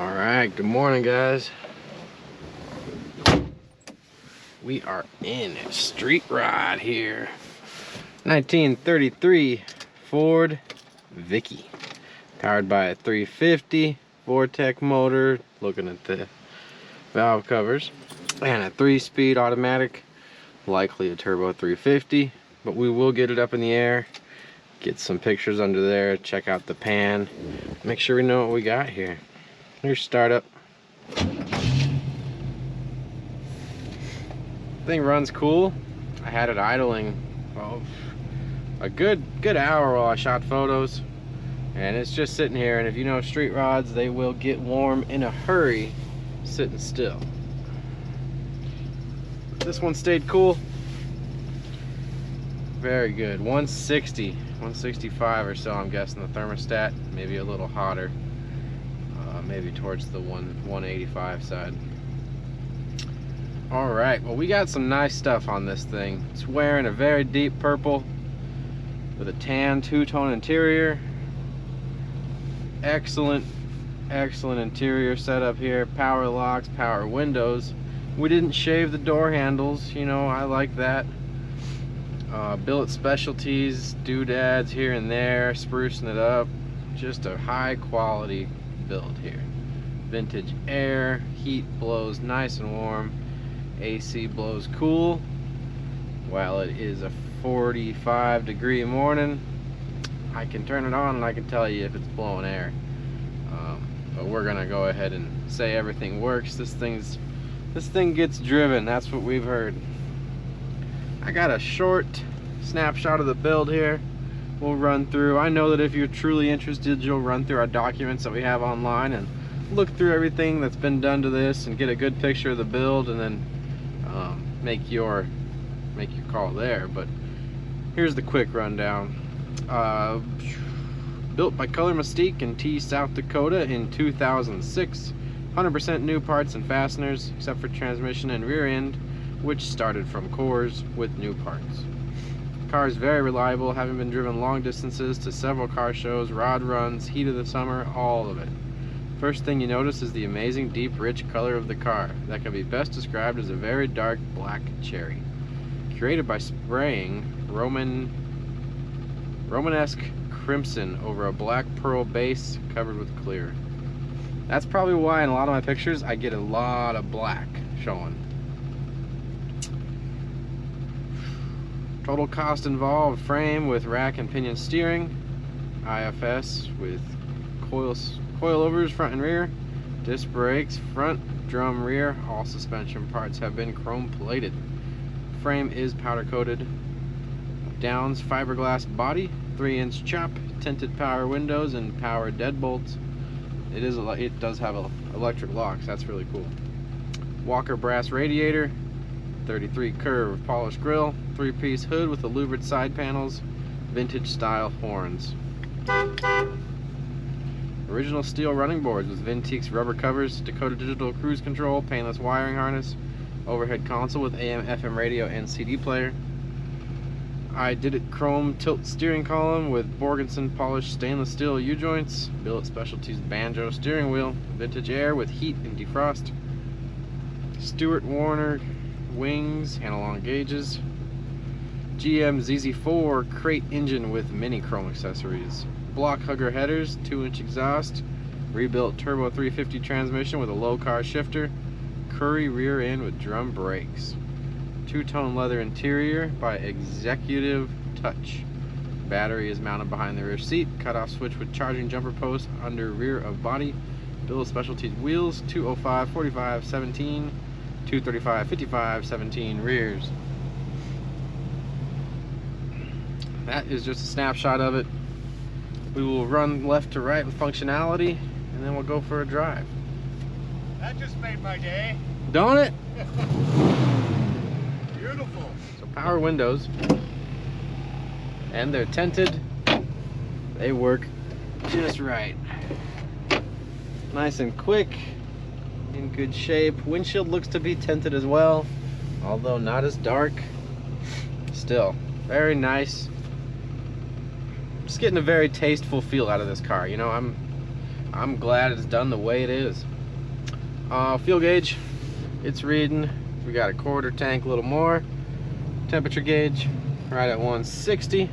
Alright, good morning guys. We are in a street ride here. 1933 Ford Vicky. Powered by a 350 Vortec motor, looking at the valve covers. And a 3-speed automatic, likely a turbo 350. But we will get it up in the air, get some pictures under there, check out the pan, make sure we know what we got here. Here's startup. Thing runs cool. I had it idling a good hour while I shot photos, and it's just sitting here. And if you know street rods, they will get warm in a hurry sitting still. This one stayed cool. Very good. 160, 165 or so, I'm guessing the thermostat. Maybe a little hotter. Maybe towards the 185 side. Alright, well, we got some nice stuff on this thing. It's wearing a very deep purple with a tan two-tone interior. Excellent interior setup here. Power locks, power windows. We didn't shave the door handles, you know, I like that. Billet specialties, doodads here and there, sprucing it up. Just a high quality build here. Vintage air, heat blows nice and warm, AC blows cool. While it is a 45-degree morning, I can turn it on and I can tell you if it's blowing air. But we're gonna go ahead and say everything works. This thing gets driven, that's what we've heard. I got a short snapshot of the build here. We'll run through. I know that if you're truly interested, you'll run through our documents that we have online and look through everything that's been done to this and get a good picture of the build, and then make your call there. But here's the quick rundown. Built by Color Mistique in South Dakota in 2006. 100% new parts and fasteners, except for transmission and rear end, which started from cores with new parts. Car is very reliable, having been driven long distances to several car shows, rod runs, heat of the summer, all of it. First thing you notice is the amazing deep rich color of the car that can be best described as a very dark black cherry. Created by spraying Romanesque Crimson over a black pearl base covered with clear. That's probably why in a lot of my pictures I get a lot of black showing. Total cost involved: frame with rack and pinion steering, IFS with coilovers front and rear, disc brakes front, drum rear. All suspension parts have been chrome plated. Frame is powder coated. Downs fiberglass body, 3-inch chop, tinted power windows, and power deadbolts. It does have electric locks. That's really cool. Walker brass radiator. 33 curve polished grille, 3-piece hood with the louvered side panels, vintage style horns. Original steel running boards with Vintique's rubber covers, Dakota digital cruise control, painless wiring harness, overhead console with AM, FM radio and CD player. I did it chrome tilt steering column with Borgenson polished stainless steel U-joints, billet specialties banjo steering wheel, vintage air with heat and defrost, Stewart Warner wings, analog gauges, GM ZZ4 crate engine with mini chrome accessories, block hugger headers, 2-inch exhaust, rebuilt turbo 350 transmission with a low car shifter, Curry rear end with drum brakes, 2-tone leather interior by Executive Touch. Battery is mounted behind the rear seat, cutoff switch with charging jumper post under rear of body, billet specialties wheels, 205 45 17, 235 55 17 rears. That is just a snapshot of it. We will run left to right with functionality, and then we'll go for a drive. That just made my day. Don't it? Beautiful. So power windows, and they're tinted. They work just right. Nice and quick. In good shape. Windshield looks to be tinted as well, although not as dark. Still very nice. Just getting a very tasteful feel out of this car. You know, I'm I'm glad it's done the way it is. Fuel gauge, it's reading. We got a quarter tank, a little more. Temperature gauge, right at 160.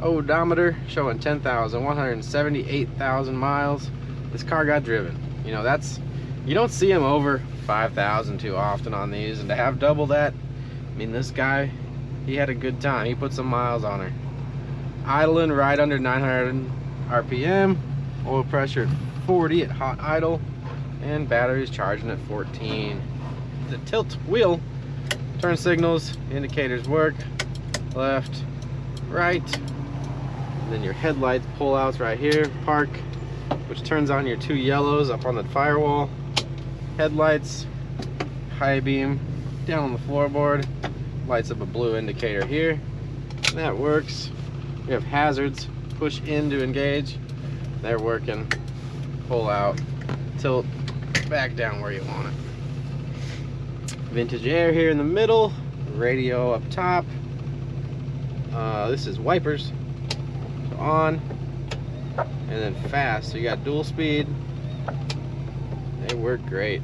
Odometer showing 10,178,000 miles. This car got driven. You know, you don't see them over 5,000 too often on these, and to have double that, I mean, this guy, he had a good time. He put some miles on her. Idling right under 900 RPM. Oil pressure at 40 at hot idle, and batteries charging at 14. The tilt wheel, turn signals, indicators work, left, right. And then your headlights pull outs right here, park, which turns on your 2 yellows up on the firewall. Headlights, high beam down on the floorboard, lights up a blue indicator here. That works. We have hazards, push in to engage. They're working. Pull out, tilt back down where you want it. Vintage air here in the middle, radio up top. This is wipers. So on, and then fast. So you got dual speed. They work great.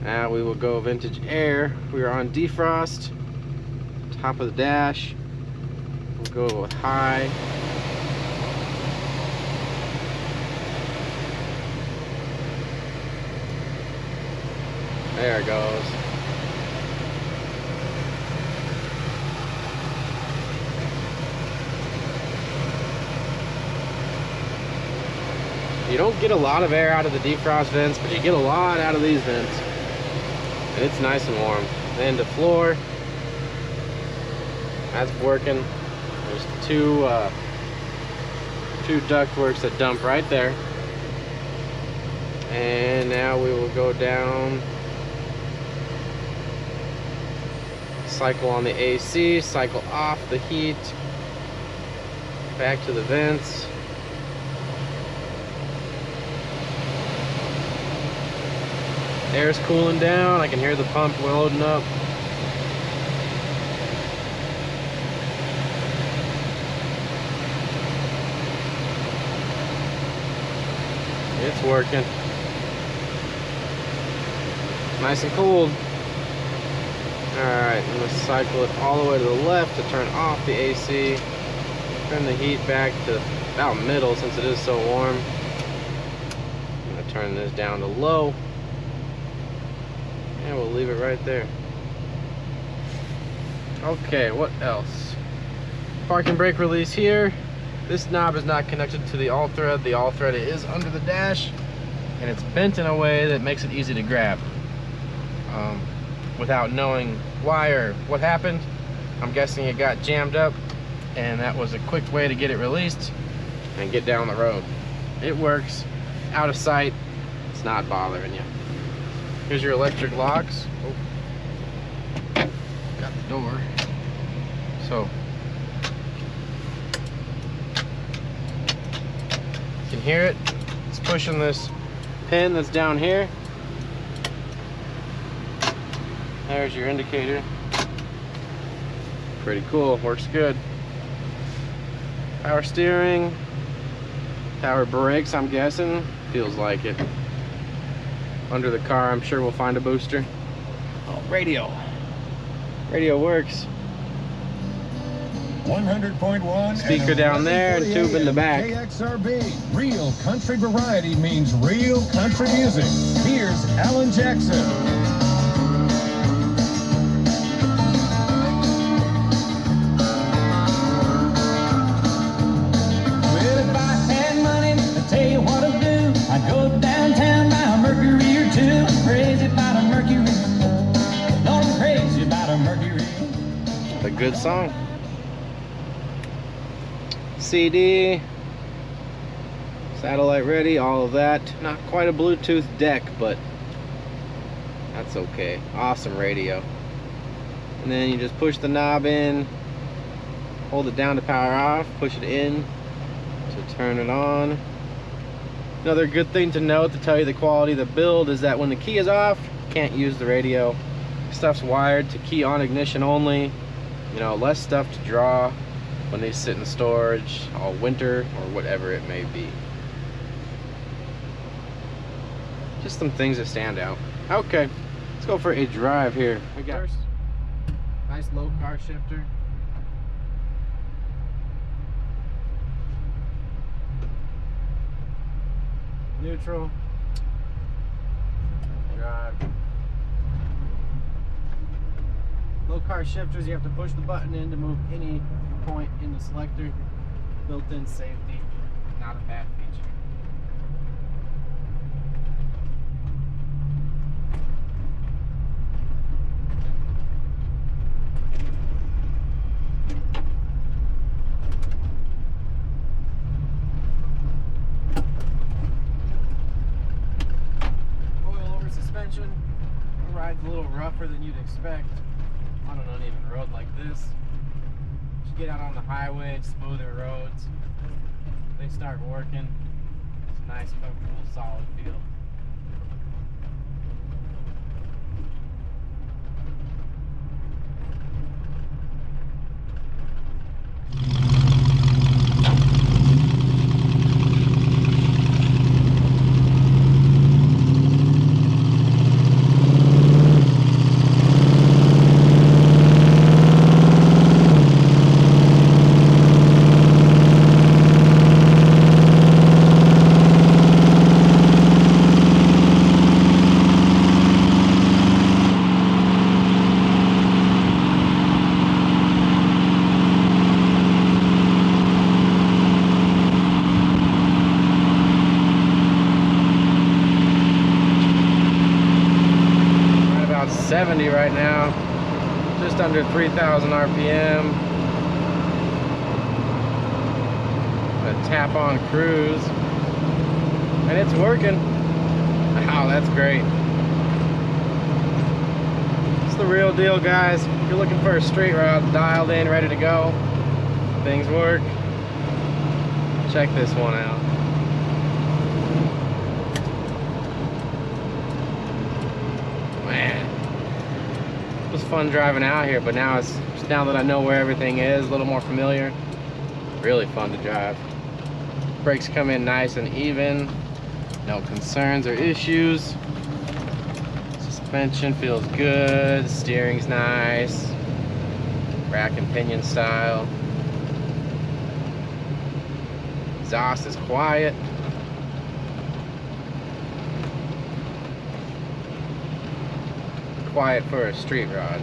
Now we will go vintage air. We are on defrost. Top of the dash. We'll go with high. There it goes. You don't get a lot of air out of the defrost vents, but you get a lot out of these vents. And it's nice and warm. Then the floor, that's working. There's two ductworks that dump right there. And now we will go down, cycle on the AC, cycle off the heat, back to the vents. Air's cooling down. I can hear the pump loading up. It's working. Nice and cold. Alright, I'm going to cycle it all the way to the left to turn off the AC. Turn the heat back to about middle since it is so warm. I'm going to turn this down to low. And we'll leave it right there. Okay, what else? Parking brake release here. This knob is not connected to the all thread. The all thread is under the dash, and it's bent in a way that makes it easy to grab. Without knowing why or what happened, I'm guessing it got jammed up, and that was a quick way to get it released and get down the road. It works, out of sight, it's not bothering you. Here's your electric locks. Oh. Got the door. So you can hear it. It's pushing this pin that's down here. There's your indicator. Pretty cool, works good. Power steering, power brakes, I'm guessing. Feels like it. Under the car, I'm sure we'll find a booster. Oh, radio. Radio works. 100.1 speaker down there and tube in the back. KXRB. Real country variety means real country music. Here's Alan Jackson. I'd go downtown by a Mercury or two. I'm crazy about a Mercury. Lord, I'm crazy about a Mercury. A good song. CD, satellite ready, all of that. Not quite a Bluetooth deck, but that's okay. Awesome radio. And then you just push the knob in, hold it down to power off, push it in to turn it on. Another good thing to note to tell you the quality of the build is that when the key is off, you can't use the radio. Stuff's wired to key on ignition only. You know, less stuff to draw when they sit in storage all winter or whatever it may be. Just some things that stand out. Okay, let's go for a drive here. We got nice low car shifter. Neutral. Drive. Low car shifters, you have to push the button in to move any point in the selector. Built-in safety, not a bad feature. Coil-over suspension. The ride's a little rougher than you'd expect on an uneven road like this. You get out on the highway, smoother roads, they start working. It's a nice, comfortable, solid feel. Right about 70 right now, just under 3,000 RPM. A tap on cruise, and it's working. Wow, that's great. It's the real deal, guys. If you're looking for a straight rod dialed in, ready to go, things work, check this one out. Man, it was fun driving out here, but now that I know where everything is, a little more familiar, really fun to drive. Brakes come in nice and even, no concerns or issues. Suspension feels good, steering's nice, rack and pinion style. Exhaust is quiet. Quiet for a street rod.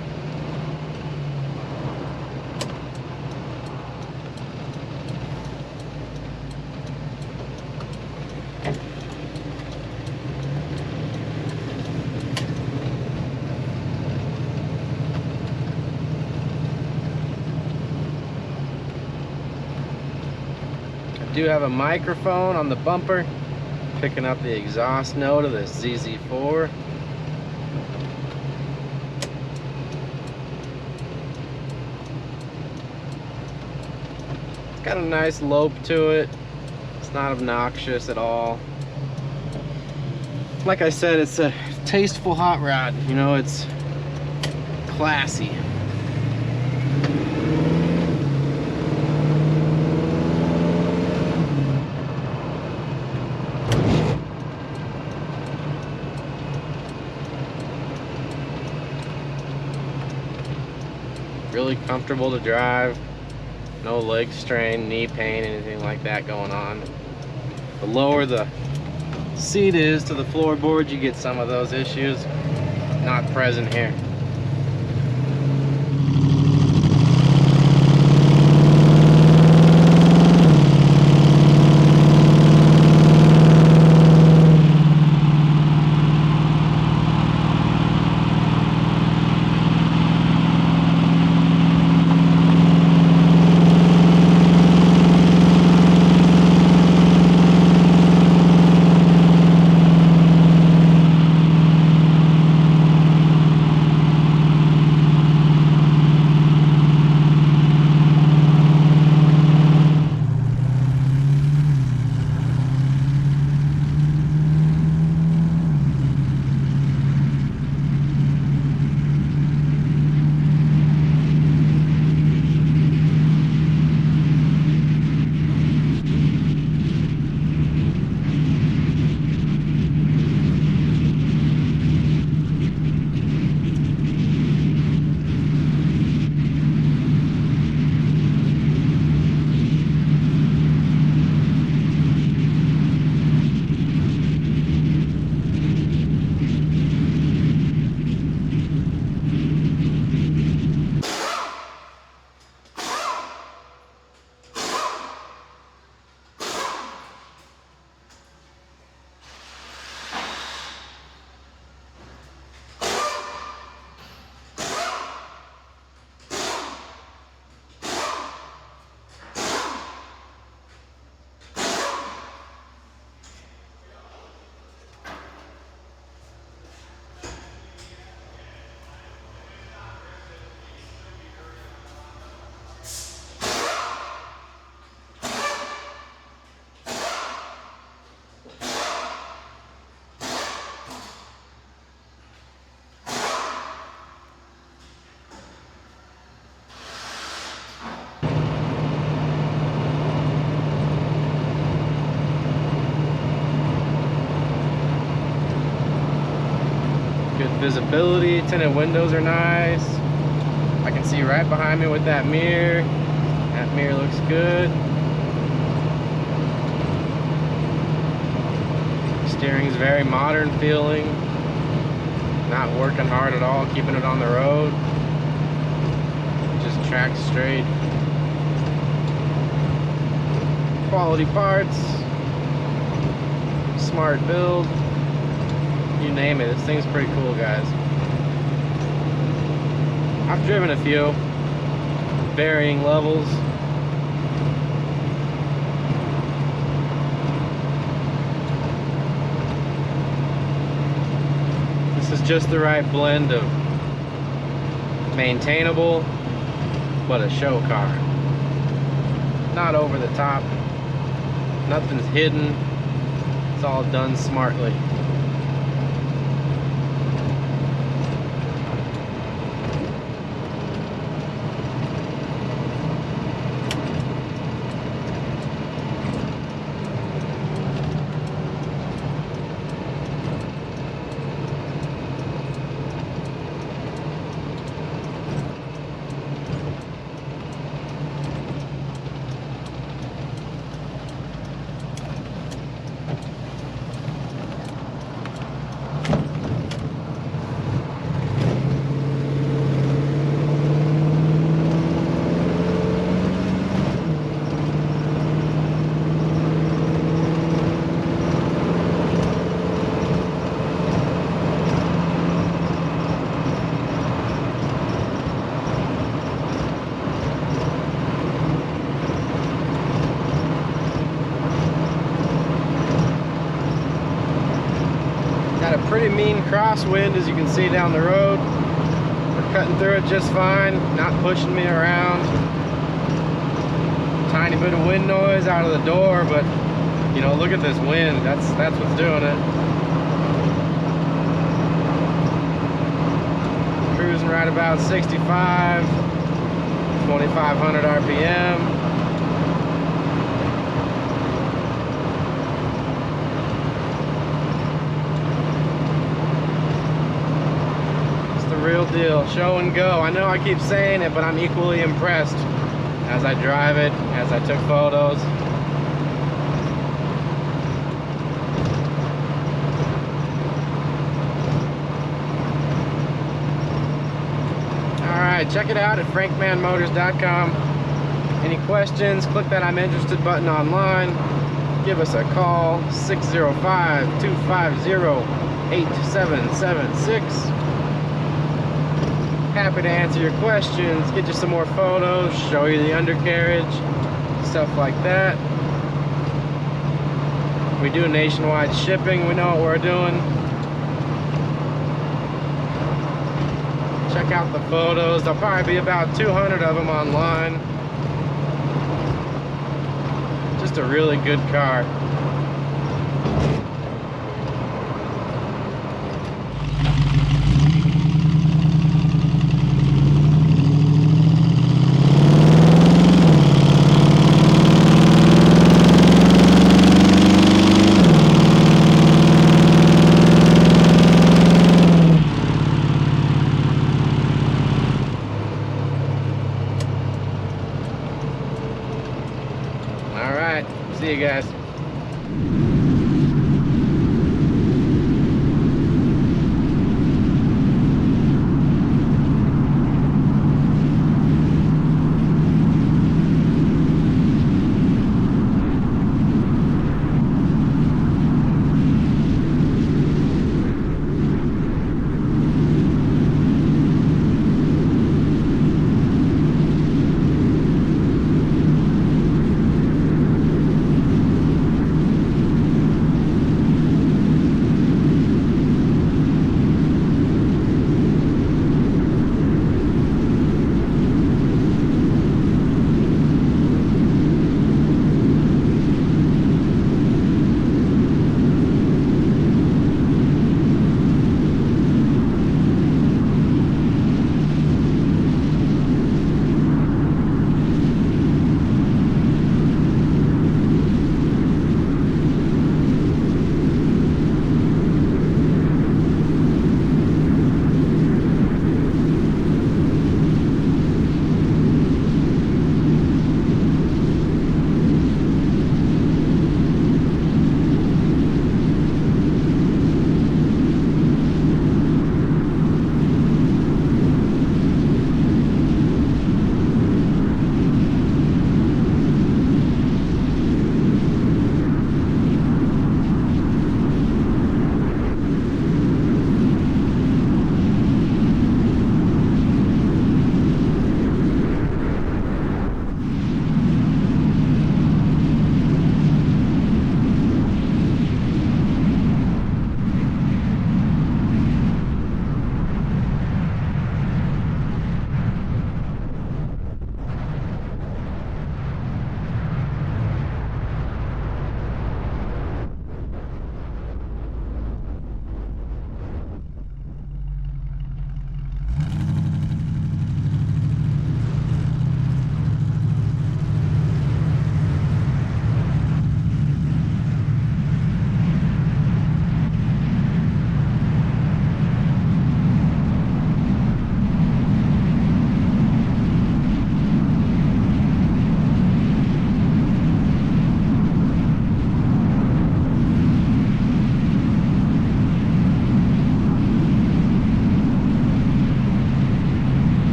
I do have a microphone on the bumper, picking up the exhaust note of the ZZ4. It's got a nice lope to it. It's not obnoxious at all. Like I said, it's a tasteful hot rod. You know, it's classy. Really comfortable to drive. No leg strain, knee pain, anything like that going on. The lower the seat is to the floorboard, you get some of those issues. Not present here. Good visibility, tinted windows are nice. I can see right behind me with that mirror. That mirror looks good. Steering's very modern feeling. Not working hard at all, keeping it on the road. Just track straight. Quality parts. Smart build. You name it. This thing's pretty cool, guys. I've driven a few. Varying levels. This is just the right blend of maintainable, but a show car. Not over the top. Nothing's hidden. It's all done smartly. Pretty mean crosswind, as you can see down the road. We're cutting through it just fine, not pushing me around. Tiny bit of wind noise out of the door, but you know, look at this wind. That's what's doing it. Cruising right about 65, 2,500 RPM. Real deal, show and go. I know I keep saying it, but I'm equally impressed as I drive it, as I took photos. Alright, check it out at frankmanmotors.com. Any questions, click that I'm interested button online. Give us a call, 605-250-8776. Happy to answer your questions, get you some more photos, show you the undercarriage, stuff like that. We do nationwide shipping, we know what we're doing. Check out the photos, there'll probably be about 200 of them online. Just a really good car. See you guys.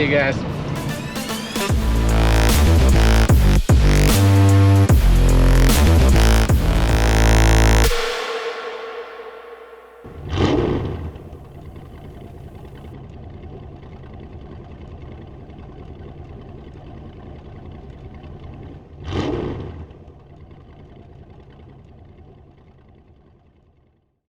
See you guys.